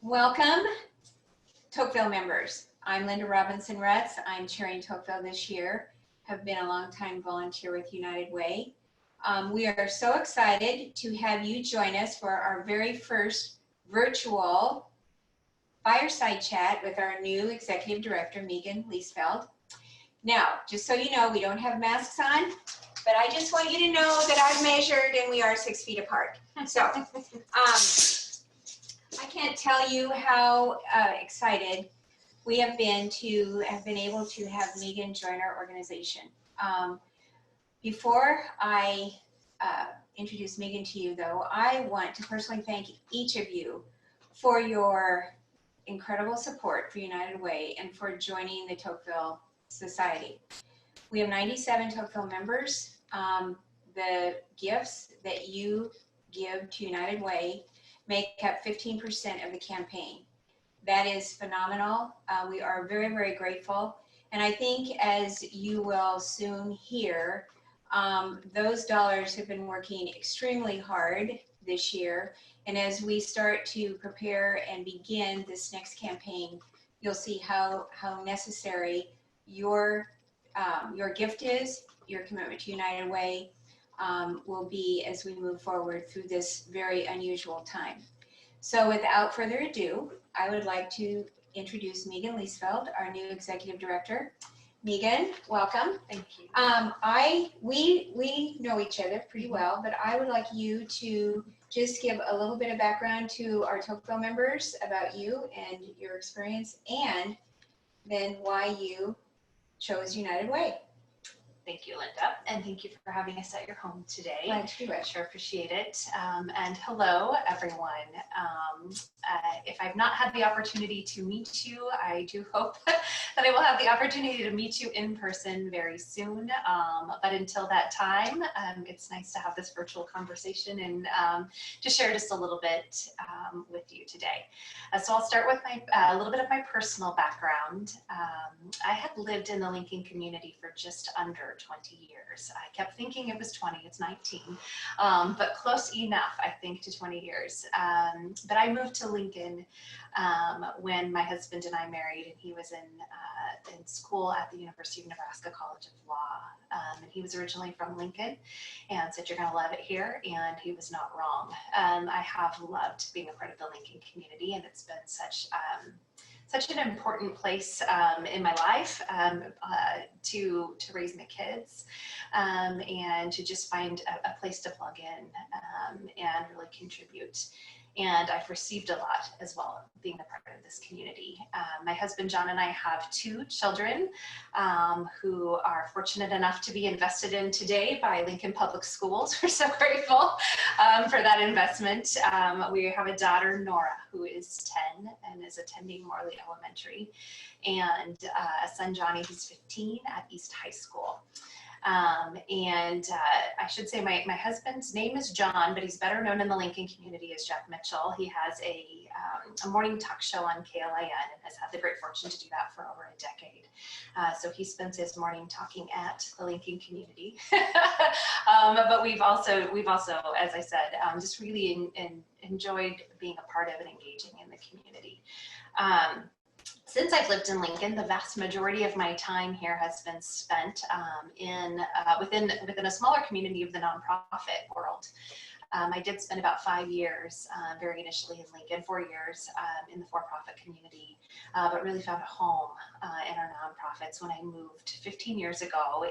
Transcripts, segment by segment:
Welcome, Tocqueville members. I'm Linda Robinson-Retz. I'm chairing Tocqueville this year, have been a longtime volunteer with United Way. We are so excited to have you join us for our very first virtual fireside chat with our new Executive Director, Megan Liesfeld. Now, just so you know, we don't have masks on, but I just want you to know that I've measured and we are 6 feet apart. So, I can't tell you how excited we have been able to have Megan join our organization. Before I introduce Megan to you, though, I want to personally thank each of you for your incredible support for United Way and for joining the Tocqueville Society. We have 97 Tocqueville members. The gifts that you give to United Way make up 15% of the campaign. That is phenomenal. We are very, very grateful. And I think as you will soon hear, those dollars have been working extremely hard this year. And as we start to prepare and begin this next campaign, you'll see how necessary your gift is, your commitment to United Way, will be as we move forward through this very unusual time. So without further ado, I would like to introduce Megan Liesfeld, our new Executive Director. Megan, welcome. Thank you. We know each other pretty well, but I would like you to just give a little bit of background to our Tocqueville members about you and your experience, and then why you chose United Way. Thank you, Linda, and thank you for having us at your home today. Glad to do it. Sure appreciate it. And hello, everyone. If I've not had the opportunity to meet you, I do hope that I will have the opportunity to meet you in person very soon. But until that time, it's nice to have this virtual conversation and to share just a little bit with you today. So I'll start with a little bit of my personal background. I had lived in the Lincoln community for just under 20 years. I kept thinking it was 20, it's 19, but close enough, I think, to 20 years. But I moved to Lincoln when my husband and I married, and he was in school at the University of Nebraska College of Law. And he was originally from Lincoln and said, "You're going to love it here," and he was not wrong. I have loved being a part of the Lincoln community, and it's been such an important place in my life to raise my kids and to just find a place to plug in and really contribute. And I've received a lot as well being a part of this community. My husband John and I have 2 children who are fortunate enough to be invested in today by Lincoln Public Schools. We're so grateful for that investment. We have a daughter, Nora, who is 10 and is attending Morley Elementary, and a son, Johnny, who's 15 at East High School. I should say my husband's name is John, but he's better known in the Lincoln community as Jeff Mitchell. He has a morning talk show on KLIN and has had the great fortune to do that for over a decade. So he spends his morning talking at the Lincoln community. But we've also, as I said, just really enjoyed being a part of and engaging in the community. Since I've lived in Lincoln, the vast majority of my time here has been spent within a smaller community of the nonprofit world. I did spend about 5 years, very initially in Lincoln, 4 years in the for-profit community, but really found a home in our nonprofits when I moved 15 years ago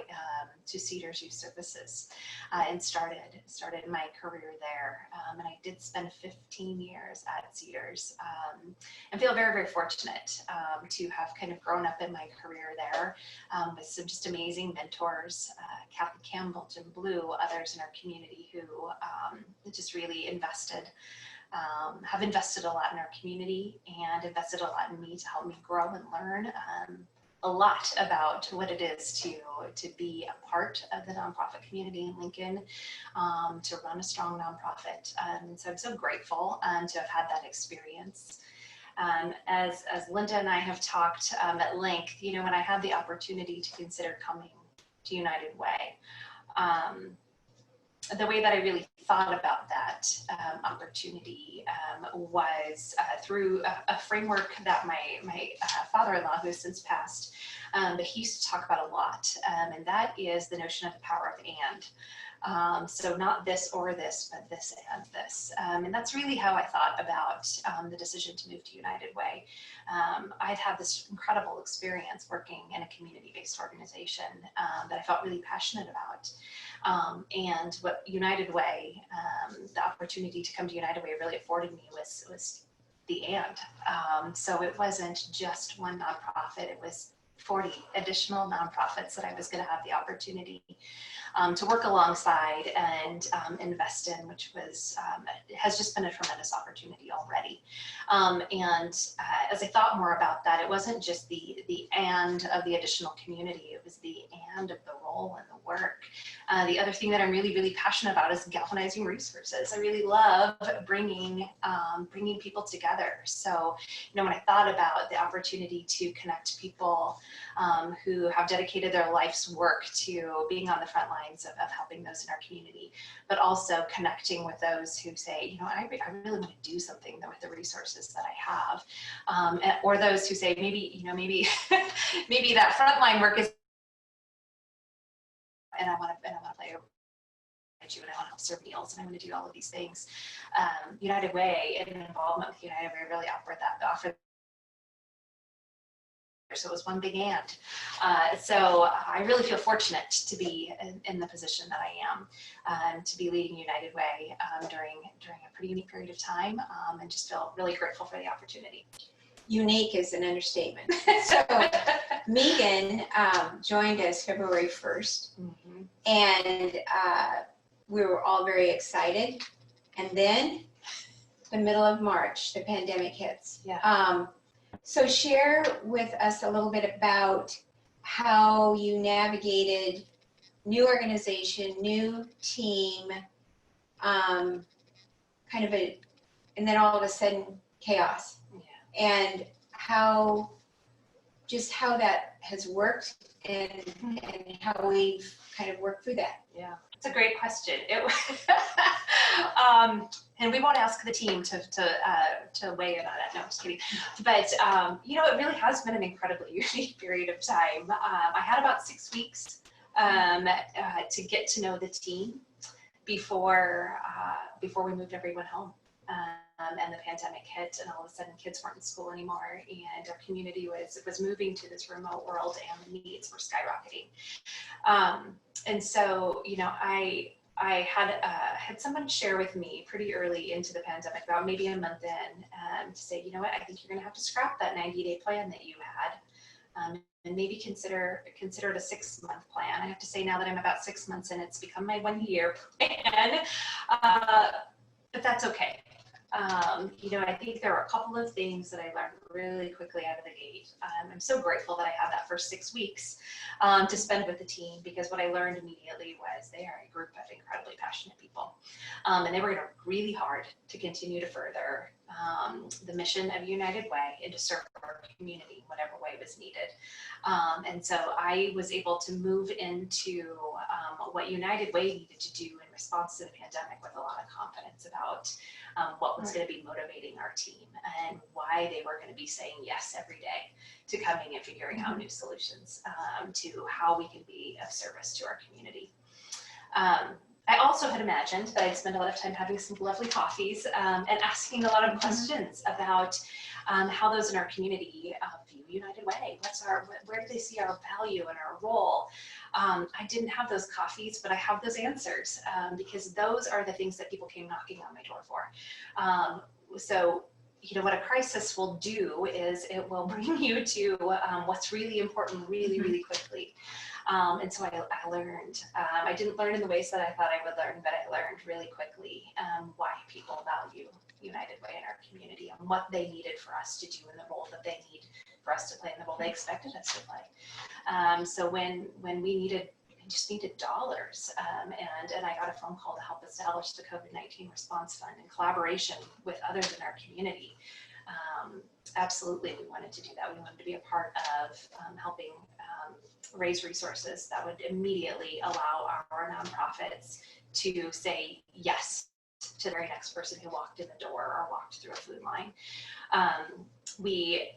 to Cedars Youth Services and started my career there. And I did spend 15 years at Cedars and feel very, very fortunate to have kind of grown up in my career there with some just amazing mentors, Kathy Campbell, Jim Blue, others in our community who just really have invested a lot in our community and invested a lot in me to help me grow and learn a lot about what it is to be a part of the nonprofit community in Lincoln, to run a strong nonprofit. And so I'm so grateful to have had that experience. As Linda and I have talked at length, when I had the opportunity to consider coming to United Way, the way that I really thought about that opportunity was through a framework that my father-in-law, who has since passed, but he used to talk about a lot, and that is the notion of the power of and. So not this or this, but this and this. And that's really how I thought about the decision to move to United Way. I'd had this incredible experience working in a community-based organization that I felt really passionate about. And what United Way, the opportunity to come to United Way really afforded me was the and. So it wasn't just one nonprofit, it was 40 additional nonprofits that I was going to have the opportunity to work alongside and invest in, which was has just been a tremendous opportunity already. And as I thought more about that, it wasn't just the and of the additional community, it was the and of the role and the work. The other thing that I'm really, really passionate about is galvanizing resources. I really love bringing people together. So, when I thought about the opportunity to connect people who have dedicated their life's work to being on the front lines of helping those in our community, but also connecting with those who say, I really want to do something with the resources that I have, or those who say, maybe maybe that frontline work is, and I want to play you, and I want to help serve meals, and I want to do all of these things. United Way and involvement with United Way really offered. So it was one big and. So I really feel fortunate to be in the position that I am, to be leading United Way during a pretty unique period of time, and just feel really grateful for the opportunity. Unique is an understatement. So Megan joined us February 1st, and we were all very excited. And then the middle of March, the pandemic hits. Yeah. So share with us a little bit about how you navigated new organization, new team, and then all of a sudden chaos. Yeah. And how that has worked and how we've kind of worked through that. Yeah, it's a great question. And we won't ask the team to weigh in on it. No, I'm just kidding. But it really has been an incredibly unique period of time. I had about 6 weeks to get to know the team before we moved everyone home. And the pandemic hit, and all of a sudden kids weren't in school anymore, and our community was moving to this remote world, and the needs were skyrocketing. And so, I had someone share with me pretty early into the pandemic, about maybe a month in, to say, you know what, I think you're going to have to scrap that 90-day plan that you had, and maybe consider it a 6-month plan. I have to say now that I'm about 6 months in, it's become my 1-year plan, but that's okay. I think there are a couple of things that I learned really quickly out of the gate. I'm so grateful that I had that first 6 weeks to spend with the team, because what I learned immediately was they are a group of incredibly passionate people. And they were going to work really hard to continue to further the mission of United Way and to serve our community in whatever way was needed. And so I was able to move into what United Way needed to do in response to the pandemic with a lot of confidence about what was going to be motivating our team and why they were going to be saying yes every day to coming and figuring out new solutions to how we can be of service to our community. I also had imagined that I'd spend a lot of time having some lovely coffees and asking a lot of questions about how those in our community view United Way. Where do they see our value and our role? I didn't have those coffees, but I have those answers, because those are the things that people came knocking on my door for. So what a crisis will do is it will bring you to what's really important really, really quickly. And so I learned. I didn't learn in the ways that I thought I would learn, but I learned really quickly why people value United Way in our community and what they needed for us to do in the role that they need for us to play and the role they expected us to play. So when we just needed dollars, and I got a phone call to help establish the COVID-19 response fund in collaboration with others in our community. Absolutely, we wanted to do that. We wanted to be a part of helping raise resources that would immediately allow our nonprofits to say yes to the very next person who walked in the door or walked through a food line. We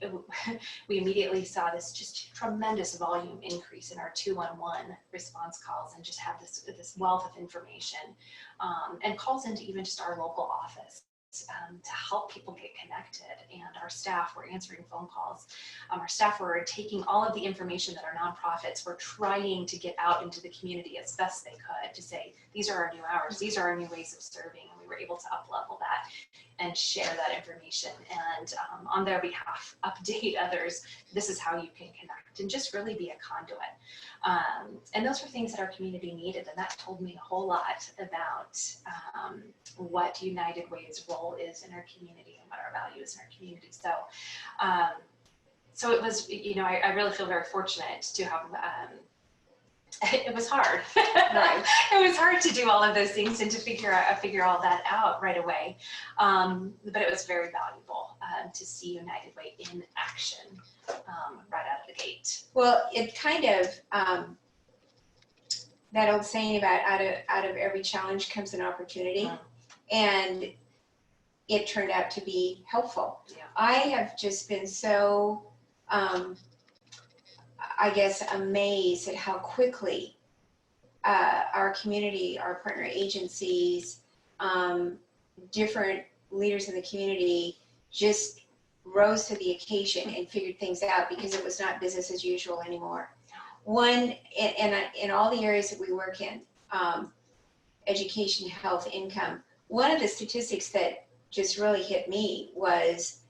immediately saw this just tremendous volume increase in our 211 response calls, and just have this wealth of information, and calls into even just our local office. To help people get connected, and our staff were answering phone calls. Our staff were taking all of the information that our nonprofits were trying to get out into the community as best they could, to say, these are our new hours, these are our new ways of serving, and we were able to up-level that and share that information, and on their behalf, update others. This is how you can connect, and just really be a conduit. And those were things that our community needed, and that told me a whole lot about what United Way's role is in our community and what our value is in our community. So, so it was, I really feel very fortunate to have. It was hard. Right. It was hard to do all of those things and to figure all that out right away. But it was very valuable to see United Way in action right out of the gate. Well, it kind of, that old saying about out of every challenge comes an opportunity, and it turned out to be helpful. Yeah. I have just been so, I guess, amazed at how quickly our community, our partner agencies, different leaders in the community just rose to the occasion and figured things out, because it was not business as usual anymore. One, in all the areas that we work in, education, health, income, one of the statistics that just really hit me was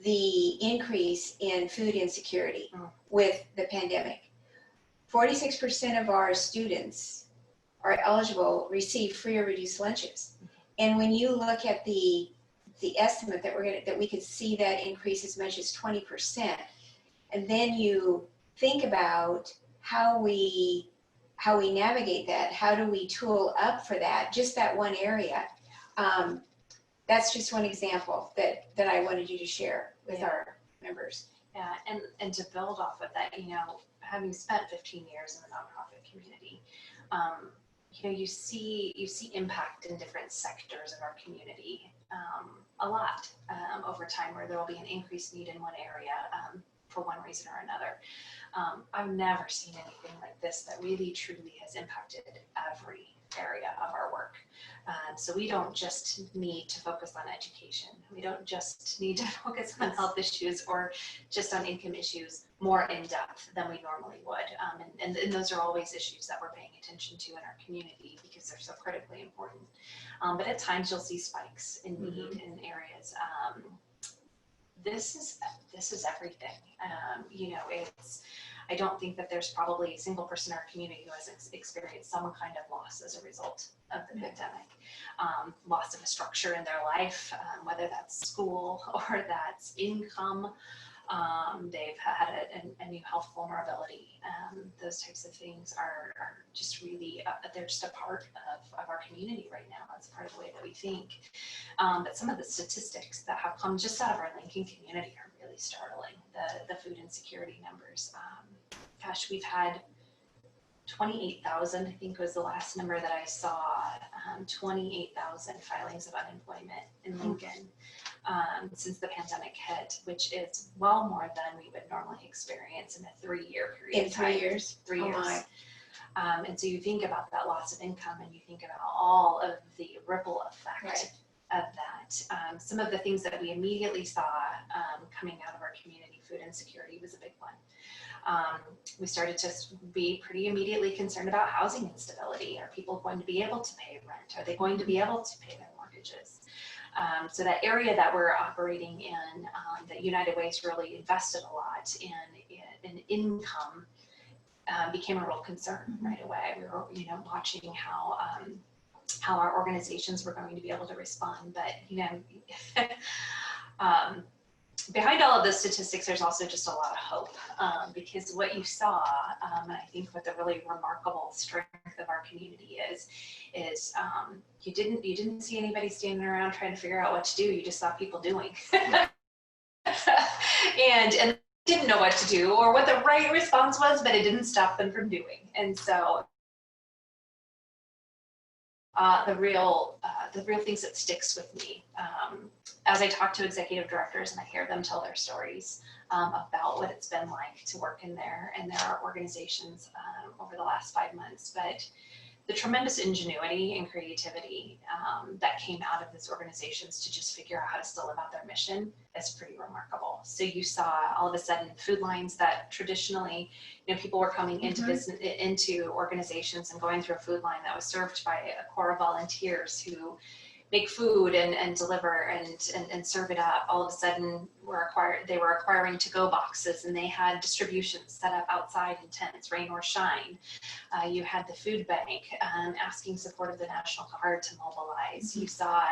the increase in food insecurity with the pandemic. 46% of our students are eligible, receive free or reduced lunches. And when you look at the estimate that we could see that increase as much as 20%, and then you think about how we navigate that, how do we tool up for that, just that one area. That's just one example that I wanted you to share with our members. Yeah, and to build off of that, having spent 15 years in the nonprofit community, you see impact in different sectors of our community a lot over time, where there will be an increased need in one area for one reason or another. I've never seen anything like this that really truly has impacted every area of our work. So we don't just need to focus on education. We don't just need to focus on health issues or just on income issues more in depth than we normally would. And those are always issues that we're paying attention to in our community because they're so critically important. But at times you'll see spikes in need in areas. This is everything. I don't think that there's probably a single person in our community who has experienced some kind of loss as a result of the pandemic. Loss of a structure in their life, whether that's school or that's income. They've had a new health vulnerability. Those types of things are just really, they're just a part of our community right now. It's part of the way that we think. But some of the statistics that have come just out of our Lincoln community are really startling. The food insecurity numbers. Gosh, we've had 28,000, I think was the last number that I saw, 28,000 filings of unemployment in Lincoln since the pandemic hit, which is well more than we would normally experience in a 3-year period. In 3 years? 3 years. My. And so you think about that loss of income and you think about all of the ripple effect of that. Some of the things that we immediately saw coming out of our community, food insecurity was a big one. We started to be pretty immediately concerned about housing instability. Are people going to be able to pay rent? Are they going to be able to pay their mortgages? So that area that we're operating in, that United Way's really invested a lot in income, became a real concern right away. We were, watching how our organizations were going to be able to respond, but behind all of those statistics, there's also just a lot of hope, because what you saw, and I think what the really remarkable strength of our community is you didn't see anybody standing around trying to figure out what to do. You just saw people doing. and didn't know what to do or what the right response was, but it didn't stop them from doing. And so the real things that sticks with me as I talk to executive directors and I hear them tell their stories about what it's been like to work in their organizations over the last 5 months, but the tremendous ingenuity and creativity that came out of these organizations to just figure out how to still live out their mission is pretty remarkable. So you saw all of a sudden food lines that traditionally, people were coming into business, into organizations and going through a food line that was served by a core of volunteers who make food and deliver and serve it up. All of a sudden they were acquiring to-go boxes, and they had distribution set up outside in tents, rain or shine. You had the food bank asking support of the National Guard to mobilize. You saw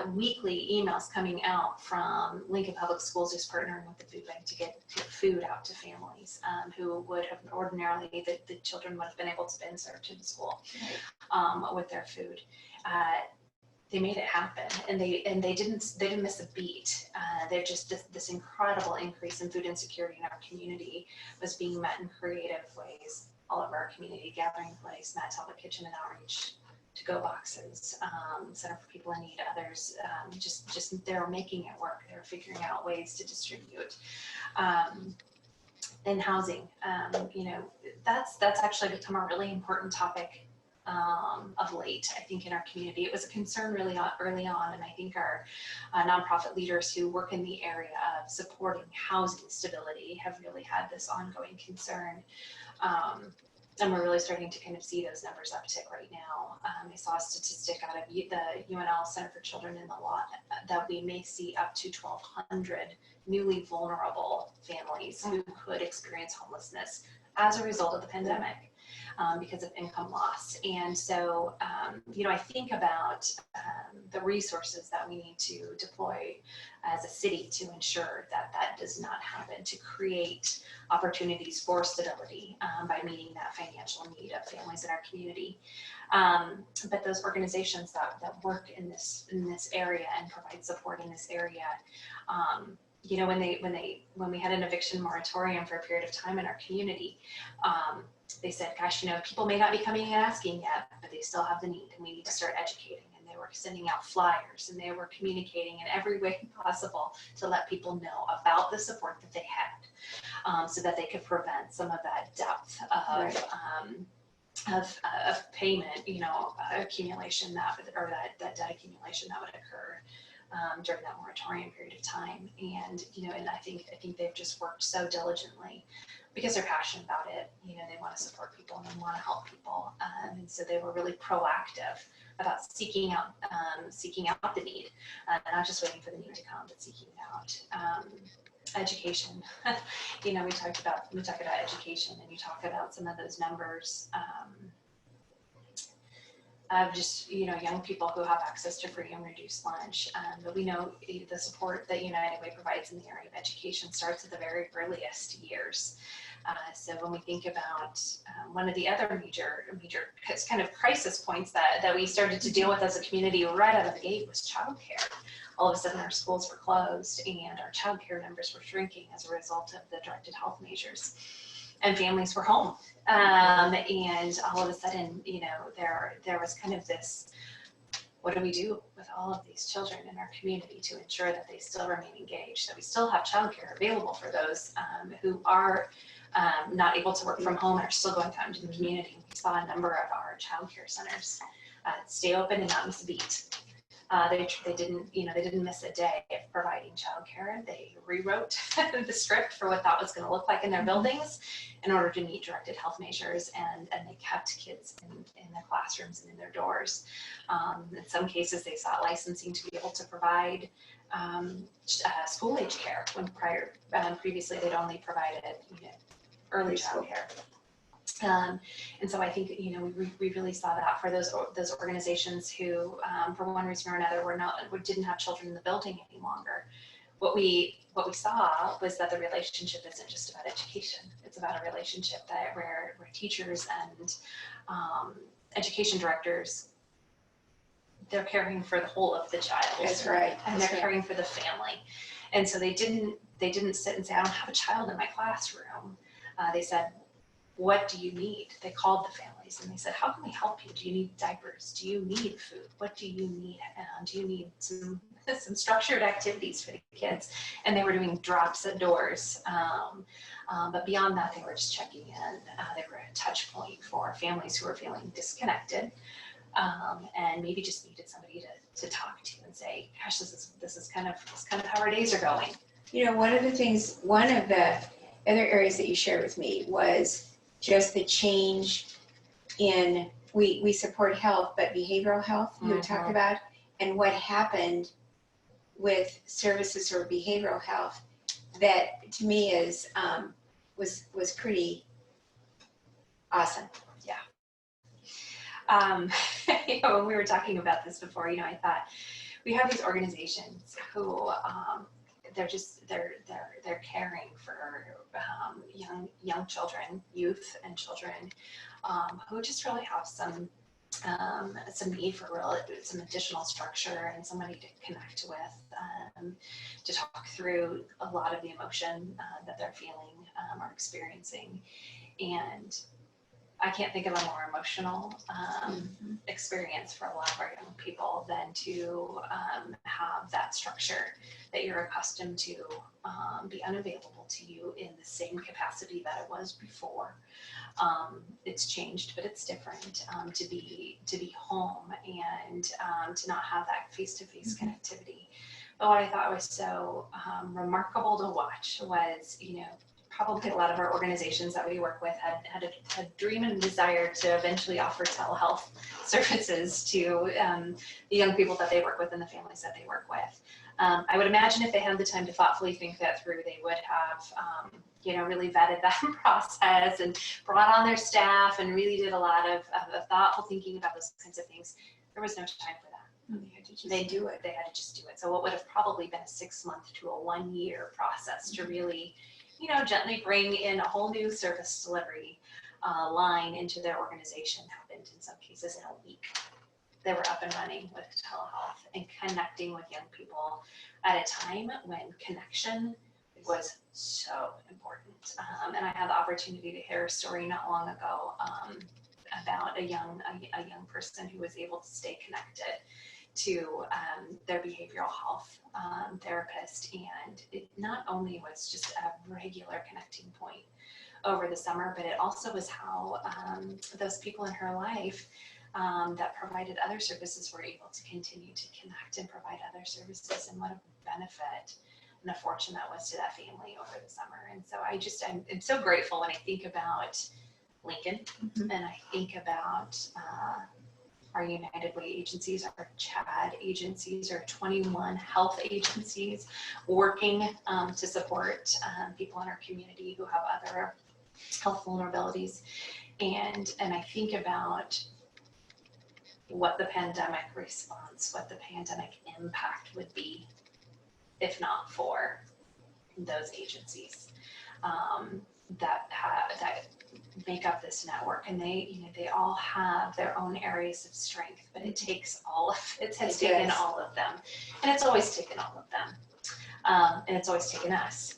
weekly emails coming out from Lincoln Public Schools, who's partnering with the food bank to get food out to families who would have ordinarily, the children would have been able to been served to the school with their food. They made it happen, and they didn't miss a beat. They're just this incredible increase in food insecurity in our community was being met in creative ways all over our community: Gathering Place, Matt's Help Kitchen and Outreach, to-go boxes, Center for People in Need, others. Just they're making it work. They're figuring out ways to distribute. And housing, that's actually become a really important topic of late, I think, in our community. It was a concern really early on, and I think our nonprofit leaders who work in the area of supporting housing stability have really had this ongoing concern. And we're really starting to kind of see those numbers uptick right now. I saw a statistic out of the UNL Center for Children in the Law that we may see up to 1,200 newly vulnerable families who could experience homelessness as a result of the pandemic. Because of income loss. And so, I think about the resources that we need to deploy as a city to ensure that that does not happen, to create opportunities for stability by meeting that financial need of families in our community. But those organizations that work in this area and provide support in this area, when we had an eviction moratorium for a period of time in our community, they said, gosh, people may not be coming and asking yet, but they still have the need, and we need to start educating. And they were sending out flyers, and they were communicating in every way possible to let people know about the support that they had, so that they could prevent some of that depth of payment, accumulation that debt accumulation that would occur during that moratorium period of time. And and I think they've just worked so diligently because they're passionate about it. They want to support people and they want to help people, and so they were really proactive about seeking out the need, not just waiting for the need to come, but seeking it out. Education, we talk about education, and you talk about some of those numbers of just young people who have access to free and reduced lunch. But we know the support that United Way provides in the area of education starts at the very earliest years. So when we think about one of the other major kind of crisis points that we started to deal with as a community right out of the gate was childcare. All of a sudden our schools were closed and our childcare numbers were shrinking as a result of the directed health measures. And families were home. And all of a sudden, there was kind of this, what do we do with all of these children in our community to ensure that they still remain engaged, that we still have childcare available for those who are not able to work from home and are still going out into the community. We saw a number of our childcare centers stay open and not miss a beat. They didn't miss a day of providing childcare. They rewrote the script for what that was going to look like in their buildings in order to meet directed health measures, and they kept kids in their classrooms and in their doors. In some cases, they sought licensing to be able to provide school age care when previously they'd only provided early child care. And so I think we really saw that for those organizations who, for one reason or another, didn't have children in the building any longer. What we saw was that the relationship isn't just about education; it's about a relationship where teachers and education directors, they're caring for the whole of the child. That's right. And they're caring for the family. And so they didn't sit and say, I don't have a child in my classroom. They said, what do you need? They called the families and they said, how can we help you? Do you need diapers? Do you need food? What do you need? Do you need some structured activities for the kids? And they were doing drops at doors. But beyond that, they were just checking in. They were a touch point for families who were feeling disconnected, and maybe just needed somebody to talk to and say, gosh, this is kind of how our days are going. You know, one of the other areas that you shared with me was just the change in, we support health, but behavioral health, you had talked about, and what happened with services for behavioral health that to me is, was pretty awesome. Yeah. When we were talking about this before, I thought we have these organizations who, they're caring for young children, youth and children, who just really have some need for some additional structure and somebody to connect with, to talk through a lot of the emotion that they're feeling or experiencing. And I can't think of a more emotional experience for a lot of our young people than to have that structure that you're accustomed to be unavailable to you in the same capacity that it was before. It's changed, but it's different to be home and to not have that face-to-face connectivity. But what I thought was so remarkable to watch was, probably a lot of our organizations that we work with had a dream and desire to eventually offer telehealth services to the young people that they work with and the families that they work with. I would imagine if they had the time to thoughtfully think that through, they would have, really vetted that process and brought on their staff and really did a lot of thoughtful thinking about those kinds of things. There was no time for that. They had to just do it. They had to just do it. So what would have probably been a 6-month to a 1-year process to really, gently bring in a whole new service delivery line into their organization happened in some cases in a week. They were up and running with telehealth and connecting with young people at a time when connection was so important. And I had the opportunity to hear a story not long ago about a young person who was able to stay connected to their behavioral health therapist, and it not only was just a regular connecting point over the summer, but it also was how those people in her life that provided other services were able to continue to connect and provide other services, and what a benefit and a fortune that was to that family over the summer. And so I'm so grateful when I think about Lincoln, and I think about our United Way agencies, our CHAD agencies, our 21 health agencies working to support people in our community who have other health vulnerabilities. And I think about what the pandemic response, what the pandemic impact would be if not for those agencies that make up this network. And they all have their own areas of strength, but it takes all of it. Has taken all of them, and it's always taken all of them, and it's always taken us.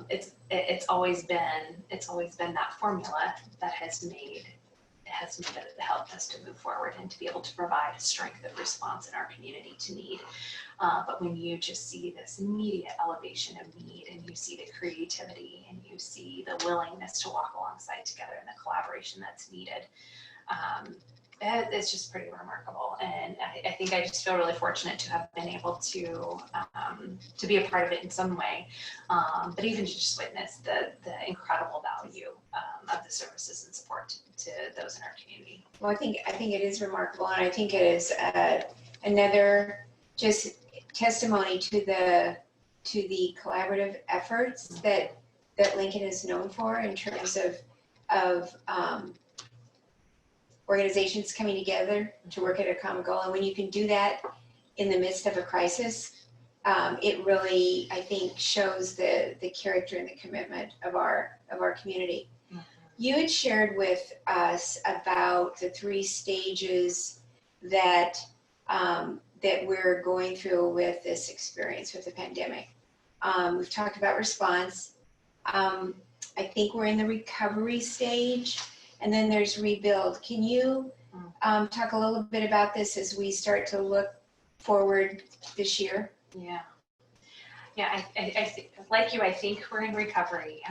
It's always been that formula that has helped us to move forward and to be able to provide a strength of response in our community to need. But when you just see this immediate elevation of need, and you see the creativity, and you see the willingness to walk alongside together and the collaboration that's needed, it's just pretty remarkable. And I think I just feel really fortunate to have been able to be a part of it in some way, but even to just witness the incredible value of the services and support to those in our community. Well, I think it is remarkable, and I think it is another just testimony to the collaborative efforts that Lincoln is known for in terms of organizations coming together to work at a common goal. And when you can do that in the midst of a crisis, it really, I think, shows the character and the commitment of our community. Mm-hmm. You had shared with us about the 3 stages that that we're going through with this experience with the pandemic. We've talked about response. I think we're in the recovery stage, and then there's rebuild. Can you talk a little bit about this as we start to look forward this year? Yeah, I like you, I think we're in recovery.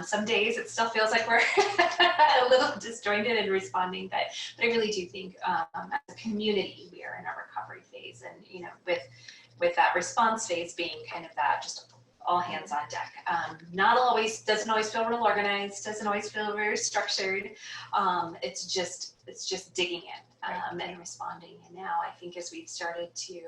Some days it still feels like we're a little disjointed in responding, but I really do think as a community, we are in a recovery phase. And, you know, with that response phase being kind of that just all hands on deck. Doesn't always feel real organized, doesn't always feel very structured. It's just digging in and responding. And now I think as we've started to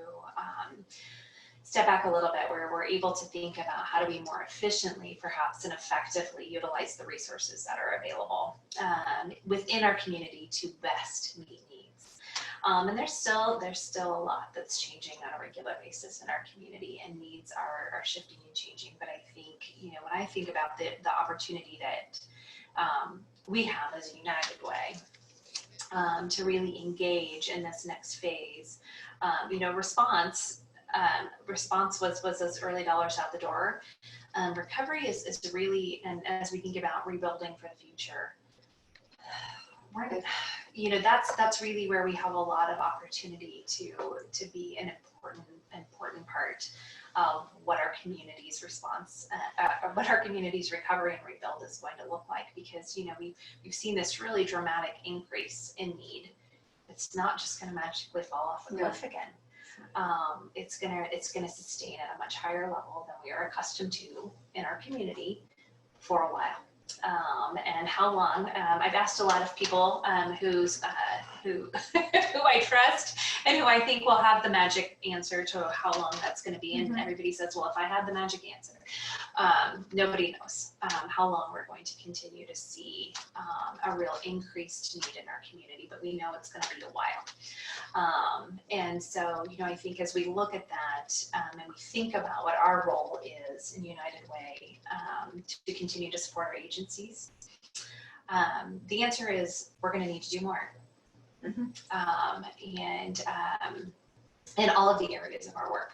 step back a little bit, where we're able to think about how do we more efficiently, perhaps, and effectively utilize the resources that are available within our community to best meet needs. And there's still a lot that's changing on a regular basis in our community, and needs are shifting and changing. But I think, you know, when I think about the opportunity that we have as a United Way to really engage in this next phase, you know, response was those early dollars out the door. Recovery is really, and as we think about rebuilding for the future, you know, that's really where we have a lot of opportunity to be an important part of what our community's response, what our community's recovery and rebuild is going to look like. Because, you know, we've seen this really dramatic increase in need. It's not just going to magically fall off a cliff again. It's gonna sustain at a much higher level than we are accustomed to in our community for a while. And how long? I've asked a lot of people who I trust and who I think will have the magic answer to how long that's going to be. And everybody says, well, if I had the magic answer, nobody knows how long we're going to continue to see a real increased need in our community, but we know it's going to be a while. And so, you know, I think as we look at that and we think about what our role is in United Way to continue to support our agencies, the answer is we're going to need to do more. And in all of the areas of our work.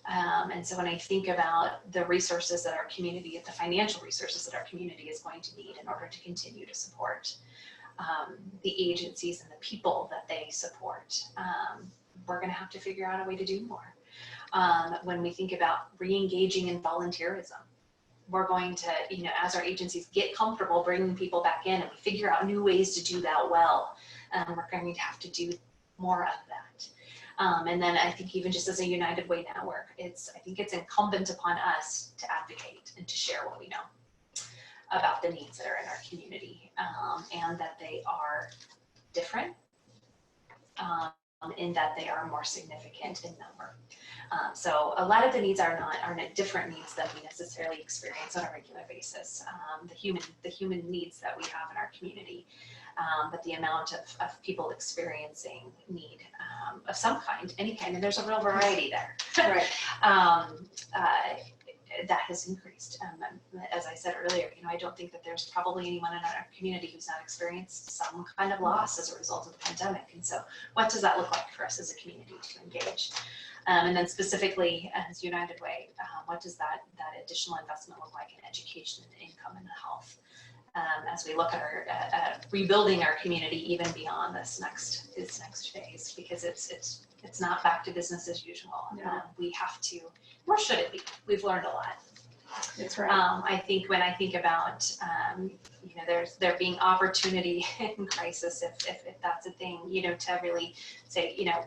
And so when I think about the resources that our community, the financial resources that our community is going to need in order to continue to support the agencies and the people that they support, we're going to have to figure out a way to do more. When we think about re-engaging in volunteerism, we're going to, you know, as our agencies get comfortable bringing people back in and we figure out new ways to do that well, we're going to have to do more of that. And then I think even just as a United Way network, I think it's incumbent upon us to advocate and to share what we know about the needs that are in our community, and that they are different, in that they are more significant in number. So a lot of the needs are different needs than we necessarily experience on a regular basis. The human needs that we have in our community, but the amount of people experiencing need of some kind, any kind, and there's a real variety there. Right. That has increased. As I said earlier, you know, I don't think that there's probably anyone in our community who's not experienced some kind of loss as a result of the pandemic. And so what does that look like for us as a community to engage? And then specifically as United Way, what does that additional investment look like in education and income and health? As we look at rebuilding our community even beyond this next phase, because it's not back to business as usual. No. We have to, or should it be? We've learned a lot. That's right. I think when I think about, you know, there being opportunity in crisis, if that's a thing, you know, to really say, you know,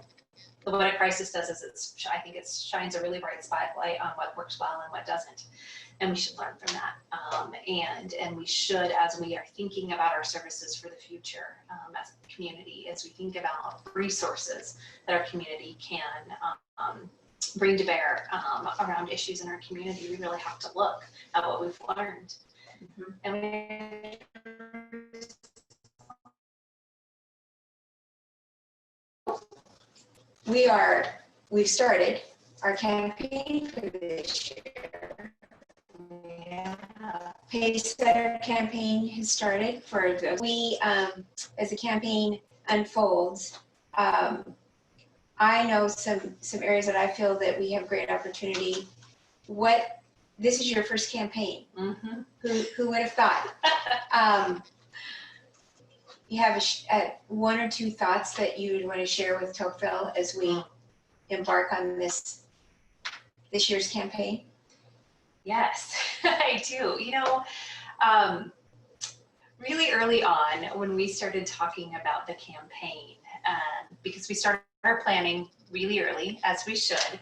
what a crisis does is I think it shines a really bright spotlight on what works well and what doesn't. And we should learn from that. And we should, as we are thinking about our services for the future as a community, as we think about resources that our community can bring to bear around issues in our community, we really have to look at what we've learned. And we've started our campaign for this year. Pacesetter campaign has started for those. We, as the campaign unfolds, I know some areas that I feel that we have great opportunity. This is your first campaign. Mm-hmm. Who would have thought? You have one or two thoughts that you would want to share with Tocqueville as we embark on this year's campaign? Yes, I do. Really early on when we started talking about the campaign, because we started our planning really early, as we should,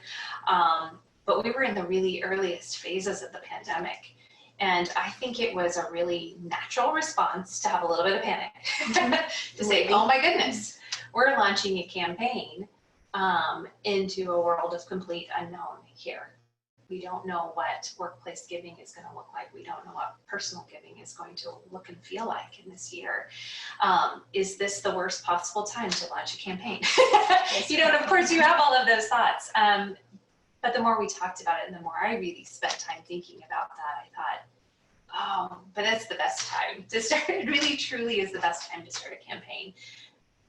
but we were in the really earliest phases of the pandemic. And I think it was a really natural response to have a little bit of panic, to say, oh my goodness, we're launching a campaign into a world of complete unknown here. We don't know what workplace giving is going to look like. We don't know what personal giving is going to look and feel like in this year. Is this the worst possible time to launch a campaign? And of course you have all of those thoughts. But the more we talked about it and the more I really spent time thinking about that, I thought, oh, but it's the best time to start. It really truly is the best time to start a campaign,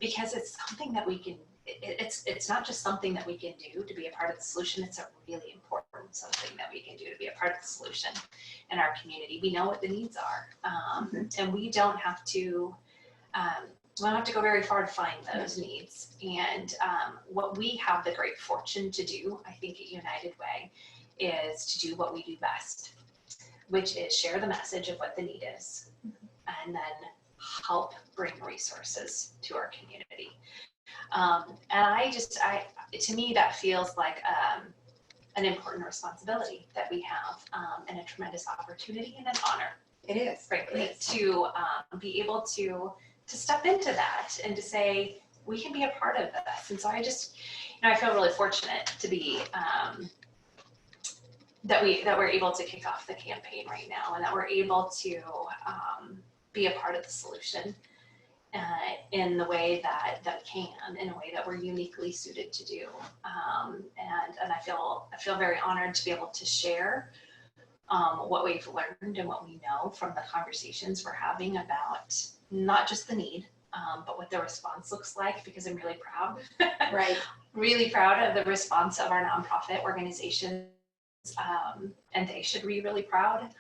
because it's something that we can, it's not just something that we can do to be a part of the solution. It's a really important something that we can do to be a part of the solution in our community. We know what the needs are, and we don't have to go very far to find those needs. And what we have the great fortune to do, I think, at United Way, is to do what we do best, which is share the message of what the need is, and then help bring resources to our community. And to me, that feels like an important responsibility that we have, and a tremendous opportunity and an honor. It is, frankly, to be able to step into that and to say, we can be a part of this. And so I feel really fortunate to be, that we're able to kick off the campaign right now, and that we're able to be a part of the solution in the way that we can, in a way that we're uniquely suited to do. And I feel very honored to be able to share what we've learned and what we know from the conversations we're having about not just the need, but what the response looks like, because I'm really proud. Right. Really proud of the response of our nonprofit organizations, and they should be really proud,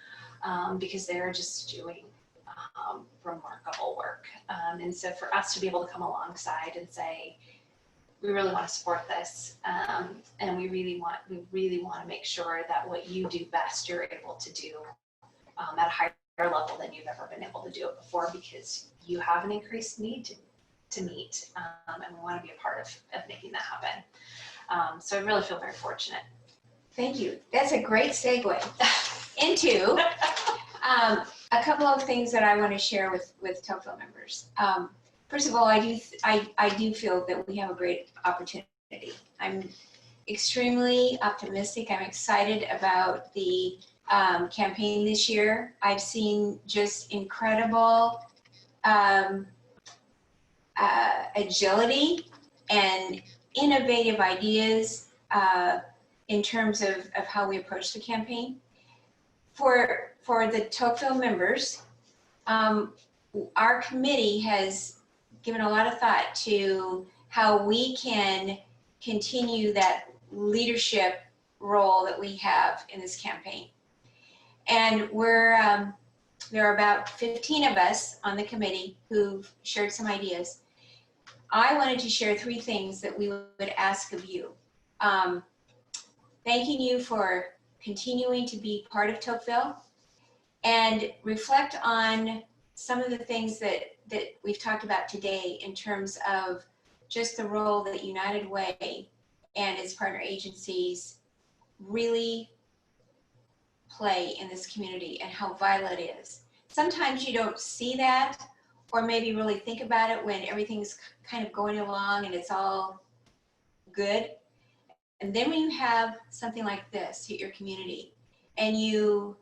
because they're just doing remarkable work. And so for us to be able to come alongside and say, we really want to support this, and we really want to make sure that what you do best, you're able to do at a higher level than you've ever been able to do it before, because you have an increased need to meet, and we want to be a part of making that happen. So I really feel very fortunate. Thank you. That's a great segue into a couple of things that I want to share with Tocqueville members. First of all, I do feel that we have a great opportunity. I'm extremely optimistic. I'm excited about the campaign this year. I've seen just incredible agility and innovative ideas in terms of how we approach the campaign. For the Tocqueville members, our committee has given a lot of thought to how we can continue that leadership role that we have in this campaign. And there are about 15 of us on the committee who've shared some ideas. I wanted to share 3 things that we would ask of you. Thanking you for continuing to be part of Tocqueville, and reflect on some of the things that we've talked about today in terms of just the role that United Way and its partner agencies really play in this community and how vital it is. Sometimes you don't see that, or maybe really think about it when everything's kind of going along and it's all good. And then when you have something like this hit your community, and you,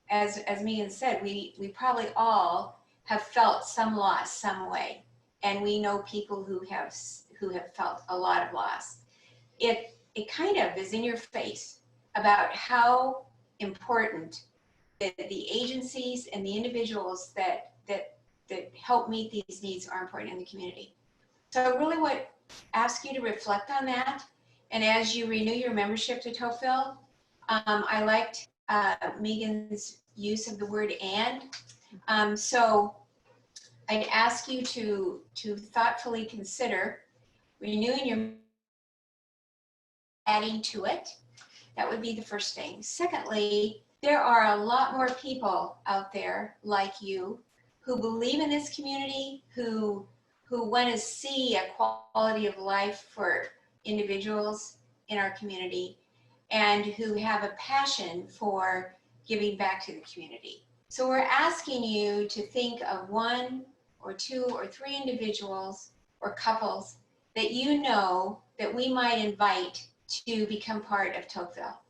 as Megan said, we probably all have felt some loss some way, and we know people who have felt a lot of loss. It kind of is in your face about how important the agencies and the individuals that help meet these needs are important in the community. So I really would ask you to reflect on that. And as you renew your membership to Tocqueville, I liked Megan's use of the word and. So I'd ask you to thoughtfully consider renewing your adding to it. That would be the first thing. Secondly, there are a lot more people out there like you who believe in this community, who want to see a quality of life for individuals in our community, and who have a passion for giving back to the community. So we're asking you to think of one or two or three individuals or couples that you know that we might invite to become part of Tocqueville.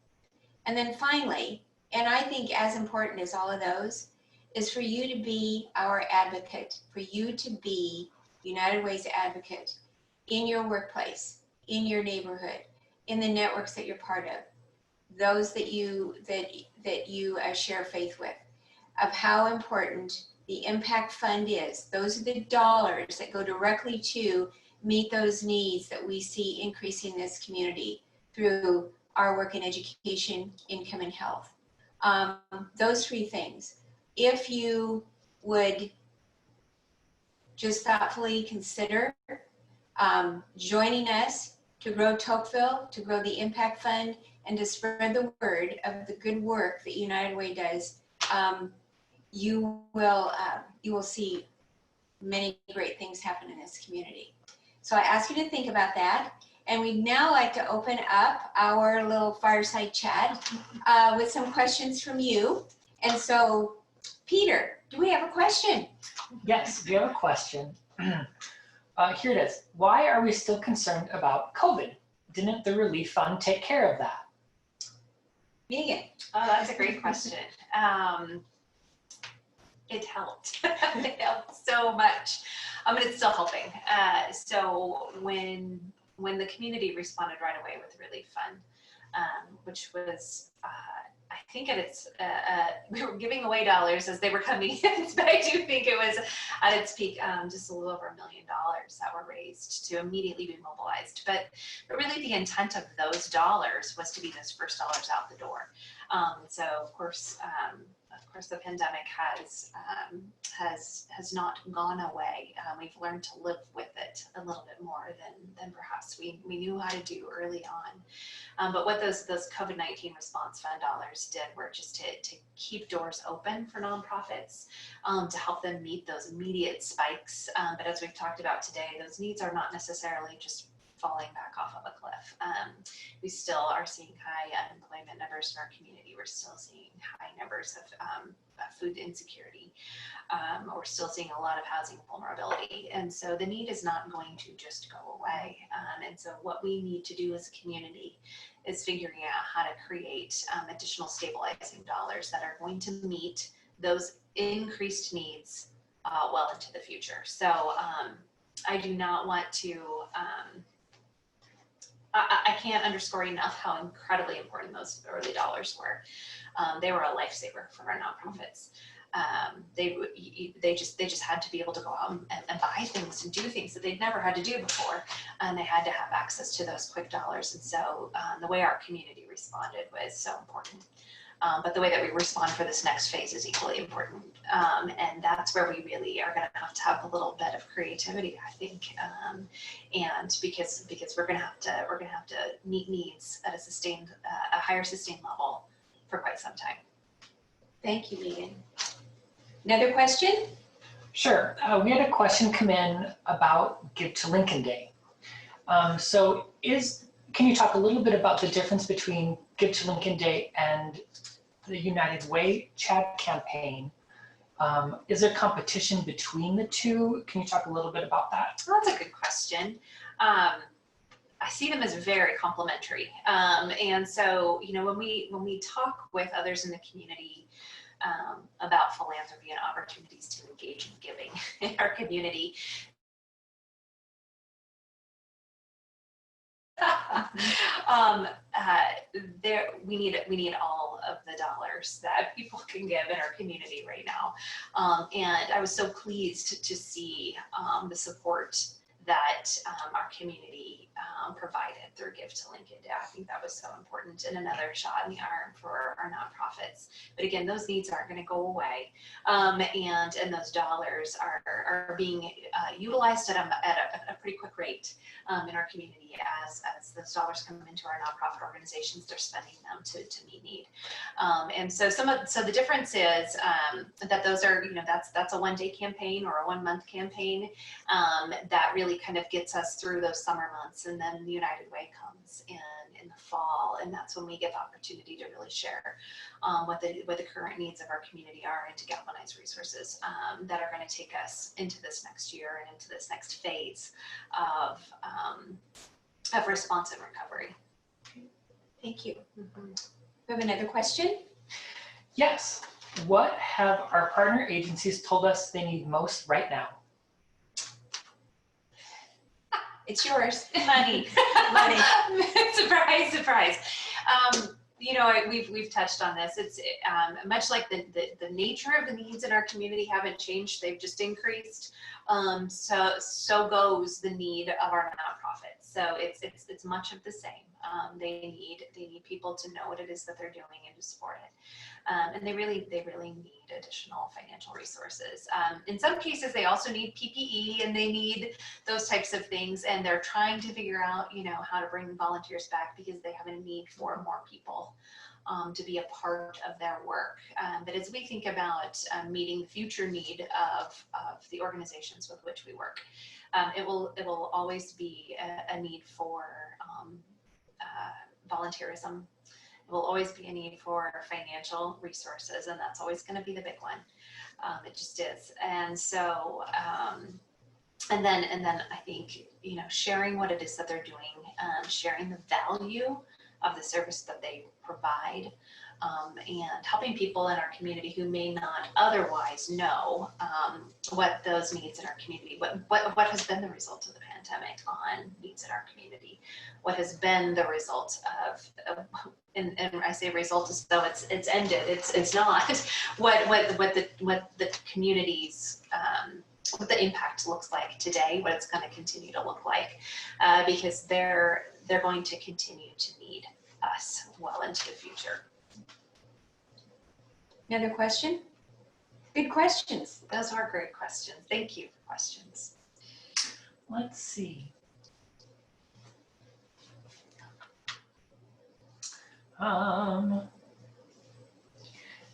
And then finally, and I think as important as all of those, is for you to be our advocate, for you to be United Way's advocate in your workplace, in your neighborhood, in the networks that you're part of, those that you share faith with, of how important the impact fund is. Those are the dollars that go directly to meet those needs that we see increasing in this community through our work in education, income, and health. Those three things. If you would just thoughtfully consider joining us to grow Tocqueville, to grow the Impact Fund, and to spread the word of the good work that United Way does, you will see many great things happen in this community. So I ask you to think about that. And we'd now like to open up our little fireside chat with some questions from you. And so, Peter, do we have a question? Yes, we have a question. Here it is. Why are we still concerned about COVID? Didn't the relief fund take care of that? Megan. Oh, that's a great question. It helped. It helped so much. And it's still helping. So when the community responded right away with the relief fund, which was, I think at its, we were giving away dollars as they were coming in, but I do think it was at its peak, just a little over $1 million that were raised to immediately be mobilized. But really the intent of those dollars was to be those first dollars out the door. So of course, the pandemic has not gone away. We've learned to live with it a little bit more than perhaps we knew how to do early on. But what those COVID-19 response fund dollars did were just to keep doors open for nonprofits, to help them meet those immediate spikes. But as we've talked about today, those needs are not necessarily just falling back off of a cliff. We still are seeing high unemployment numbers in our community. We're still seeing high numbers of food insecurity. We're still seeing a lot of housing vulnerability. And so the need is not going to just go away. And so what we need to do as a community is figuring out how to create additional stabilizing dollars that are going to meet those increased needs well into the future. So I do not want to, I can't underscore enough how incredibly important those early dollars were. They were a lifesaver for our nonprofits. They just had to be able to go out and buy things and do things that they'd never had to do before, and they had to have access to those quick dollars. And so the way our community responded was so important. But the way that we respond for this next phase is equally important. And that's where we really are going to have a little bit of creativity, I think. And because we're going to have to meet needs at a higher sustained level for quite some time. Thank you, Megan. Another question? Sure. We had a question come in about Give to Lincoln Day. Can you talk a little bit about the difference between Give to Lincoln Day and the United Way chat campaign? Is there competition between the two? Can you talk a little bit about that? Well, that's a good question. I see them as very complementary. And so, when we talk with others in the community about philanthropy and opportunities to engage in giving in our community, we need all of the dollars that people can give in our community right now. And I was so pleased to see the support that our community provided through Give to Lincoln Day. I think that was so important, and another shot in the arm for our nonprofits. But again, those needs aren't going to go away, and those dollars are being utilized at a pretty quick rate in our community as those dollars come into our nonprofit organizations. They're spending them to meet need, and so the difference is that those are, that's a one-day campaign or a one-month campaign that really kind of gets us through those summer months, and then the United Way comes in the fall, and that's when we get the opportunity to really share what the current needs of our community are, and to galvanize resources that are going to take us into this next year and into this next phase of response and recovery. Thank you. Mm-hmm. We have another question. Yes. What have our partner agencies told us they need most right now? It's yours. Money. Money. Surprise, surprise. We've touched on this. It's much like the nature of the needs in our community haven't changed. They've just increased. So goes the need of our nonprofits. So it's much of the same. They need people to know what it is that they're doing and to support it. And they really need additional financial resources. In some cases, they also need PPE, and they need those types of things. And they're trying to figure out, how to bring volunteers back, because they have a need for more people to be a part of their work. But as we think about meeting the future need of the organizations with which we work, it will always be a need for volunteerism. It will always be a need for financial resources, and that's always going to be the big one. It just is. And so, and then I think, sharing what it is that they're doing, sharing the value of the service that they provide, and helping people in our community who may not otherwise know what those needs in our community, what has been the result of the pandemic on needs in our community, what has been the result of and I say result as though it's ended. It's not. What the community's what the impact looks like today, what it's going to continue to look like, because they're going to continue to need us well into the future. Another question? Good questions. Those are great questions. Thank you for questions. Let's see.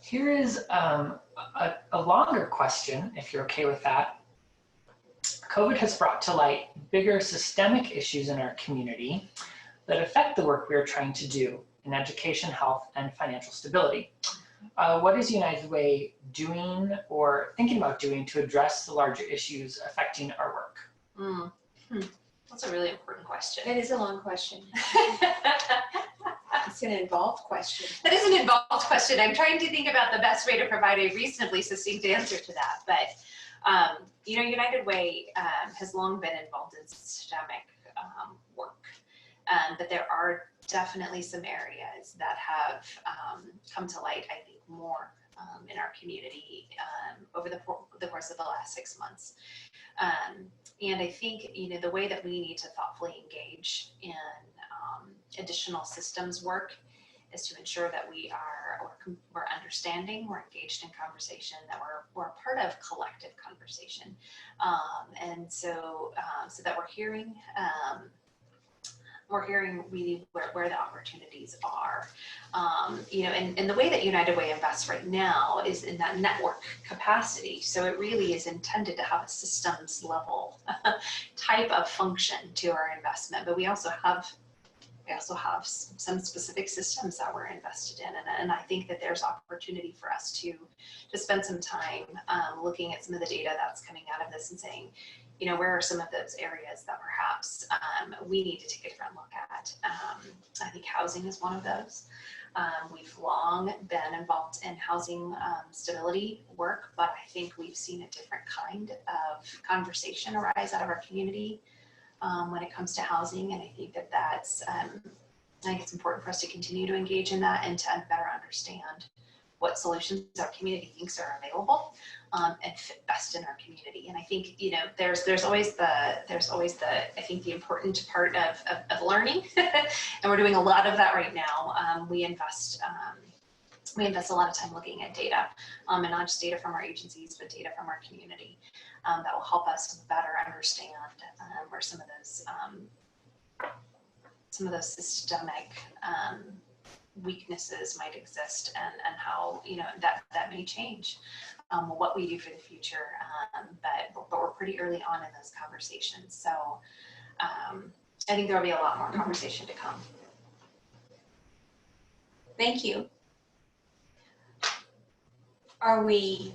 Here is a longer question, if you're okay with that. COVID has brought to light bigger systemic issues in our community that affect the work we are trying to do in education, health, and financial stability. What is United Way doing or thinking about doing to address the larger issues affecting our work? That's a really important question. That is a long question. It's an involved question. That is an involved question. I'm trying to think about the best way to provide a reasonably succinct answer to that. But, United Way has long been involved in systemic work. But there are definitely some areas that have come to light, I think, more in our community over the course of the last 6 months. And I think, the way that we need to thoughtfully engage in additional systems work is to ensure that we're understanding, we're engaged in conversation, that we're a part of collective conversation, and so that we're hearing really where the opportunities are, and the way that United Way invests right now is in that network capacity. So it really is intended to have a systems level type of function to our investment, but we also have some specific systems that we're invested in, and I think that there's opportunity for us to spend some time looking at some of the data that's coming out of this and saying, where are some of those areas that perhaps we need to take a different look at. I think housing is one of those. We've long been involved in housing stability work, but I think we've seen a different kind of conversation arise out of our community when it comes to housing, and I think I think it's important for us to continue to engage in that and to better understand what solutions our community thinks are available and fit best in our community. And I think, you know, there's always the I think the important part of learning, and we're doing a lot of that right now. We invest a lot of time looking at data, and not just data from our agencies, but data from our community that will help us better understand where some of those systemic weaknesses might exist, and how, you know, that may change what we do for the future. But we're pretty early on in those conversations, so I think there will be a lot more conversation to come. Thank you. Do we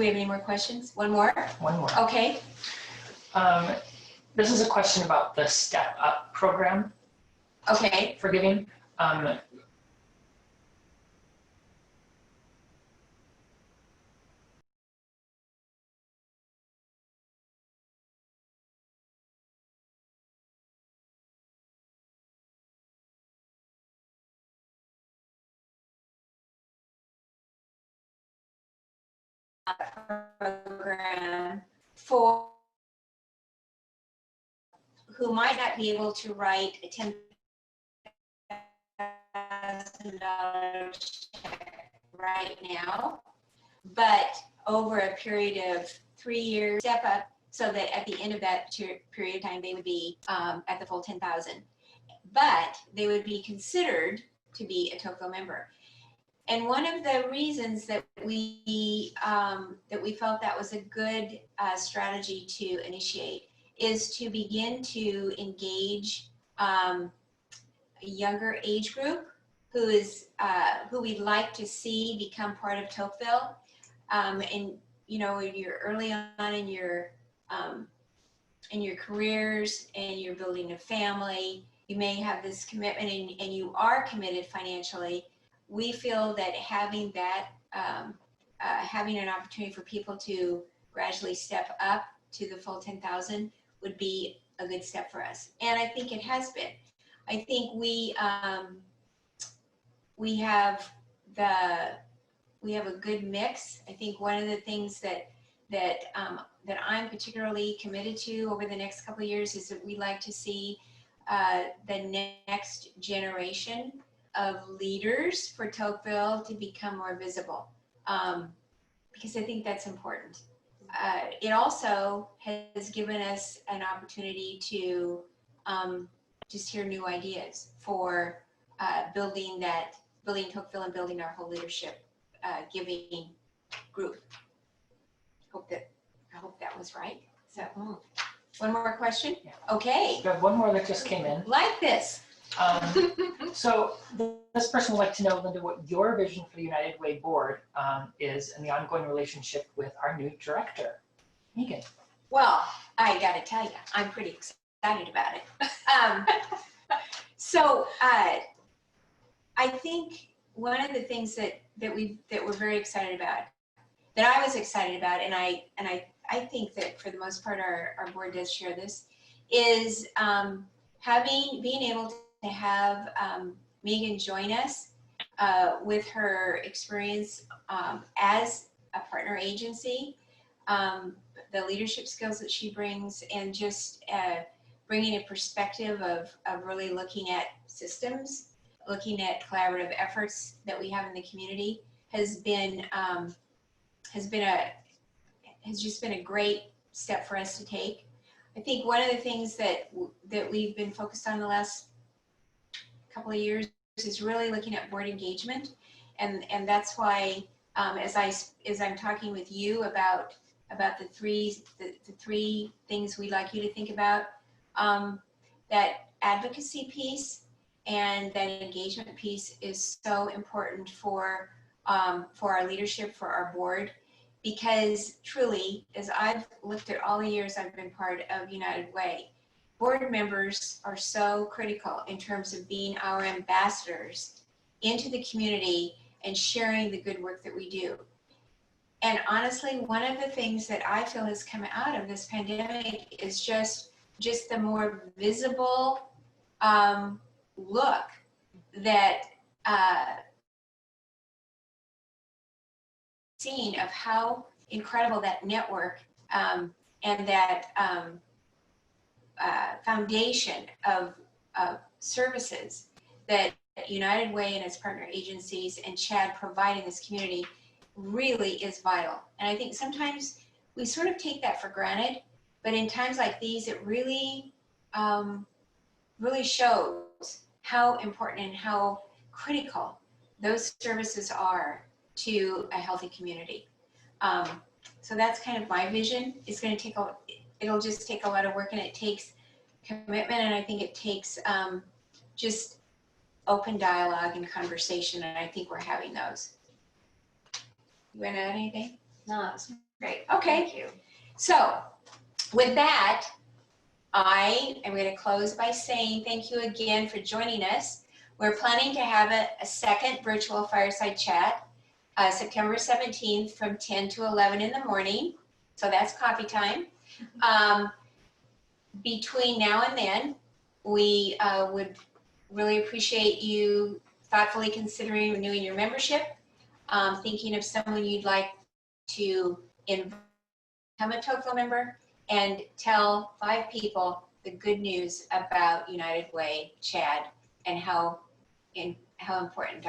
have any more questions? One more? One more. Okay. This is a question about the Step Up program Okay. for giving. Program for who might not be able to write a $10,000 check right now, but over a period of 3 years, step up so that at the end of that period of time, they would be at the full 10,000, but they would be considered to be a Tocqueville member. And one of the reasons that we felt that was a good strategy to initiate is to begin to engage a younger age group who we'd like to see become part of Tocqueville. And you know, you're early on in your careers and you're building a family, you may have this commitment and you are committed financially. We feel that having that, having an opportunity for people to gradually step up to the full 10,000 would be a good step for us. And I think it has been. I think we have a good mix. I think one of the things that I'm particularly committed to over the next couple of years is that we like to see the next generation of leaders for Tocqueville to become more visible, because I think that's important. It also has given us an opportunity to just hear new ideas for building Tocqueville and building our whole leadership giving group. I hope that was right. So, one more question? Yeah. Okay. We have one more that just came in. Like this. So this person would like to know, Linda, what your vision for the United Way board is and the ongoing relationship with our new director, Megan. Well, I got to tell you, I'm pretty excited about it. I think one of the things that we're very excited about, that I was excited about, and I think that for the most part our board does share this, is being able to have Megan join us with her experience as a partner agency, the leadership skills that she brings, and just bringing a perspective of really looking at systems, looking at collaborative efforts that we have in the community has just been a great step for us to take. I think one of the things that we've been focused on the last couple of years is really looking at board engagement, and that's why as I'm talking with you about the three things we'd like you to think about, that advocacy piece and that engagement piece is so important for our leadership, for our board, because truly, as I've looked at all the years I've been part of United Way, board members are so critical in terms of being our ambassadors into the community and sharing the good work that we do. And honestly, one of the things that I feel has come out of this pandemic is just the more visible look that seeing of how incredible that network and that foundation of services that United Way and its partner agencies and CHAD provide in this community really is vital. And I think sometimes we sort of take that for granted, but in times like these, it really, really shows how important and how critical those services are to a healthy community. So that's kind of my vision. It's going to take it'll just take a lot of work, and it takes commitment, and I think it takes just open dialogue and conversation, and I think we're having those. You want to add anything? No, that's great. Okay. Thank you. So with that, I am going to close by saying thank you again for joining us. We're planning to have a second virtual fireside chat September 17th from 10 to 11 in the morning. So that's coffee time. Between now and then, we would really appreciate you thoughtfully considering renewing your membership, thinking of someone you'd like to invite to become a Tocqueville member, and tell 5 people the good news about United Way CHAD and how important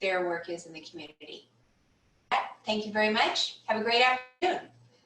their work is in the community. Thank you very much. Have a great afternoon.